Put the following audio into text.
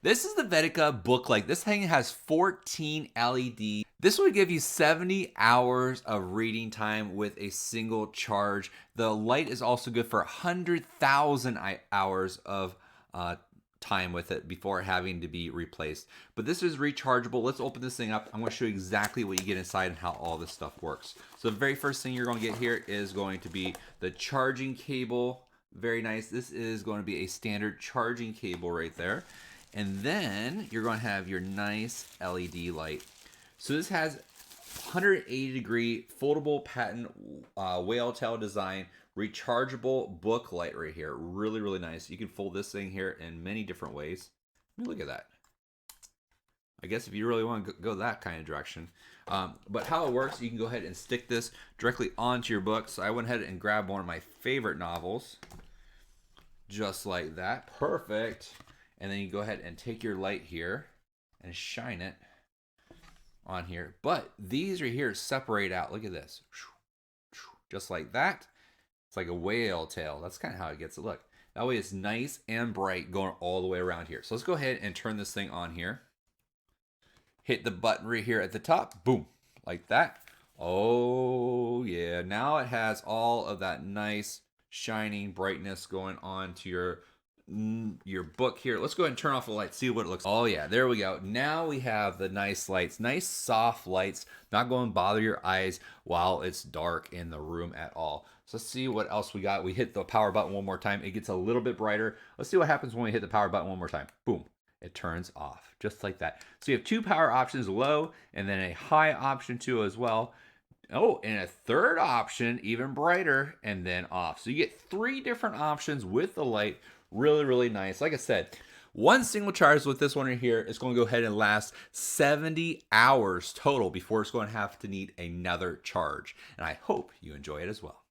This is the Vedica book light. This thing has 14 LED. This would give you 70 hours of reading time with a single charge. The light is also good for 100,000 hours of time with it before having to be replaced. But this is rechargeable. Let's open this thing up. I'm going to show you exactly what you get inside and how all this stuff works. So the very first thing you're going to get here is going to be the charging cable. Very nice. This is going to be a standard charging cable right there. And then you're going to have your nice LED light. So this has 180-degree foldable patent whale tail design rechargeable book light right here. Really, really nice. You can fold this thing here in many different ways. I mean, look at that. I guess if you really want to go that kind of direction. But how it works, you can go ahead and stick this directly onto your book. So I went ahead and grabbed one of my favorite novels. Just like that. Perfect. And then you go ahead and take your light here and shine it on here. But these right here separate out. Look at this. Just like that. It's like a whale tail. That's kind of how it gets to look. That way it's nice and bright going all the way around here. So let's go ahead and turn this thing on here. Hit the button right here at the top. Boom. Like that. Oh, yeah. Now it has all of that nice shining brightness going on to your book here. Let's go ahead and turn off the light, see what it looks like. Oh yeah, there we go. Now we have the nice lights, nice soft lights, not going to bother your eyes while it's dark in the room at all. So let's see what else we got. We hit the power button one more time. It gets a little bit brighter. Let's see what happens when we hit the power button one more time. Boom. It turns off just like that. So you have two power options, low and then a high option too as well. Oh, and a third option, even brighter, and then off. So you get three different options with the light. Really, really nice. Like I said, one single charge with this one right here is going to go ahead and last 70 hours total before it's going to have to need another charge. And I hope you enjoy it as well.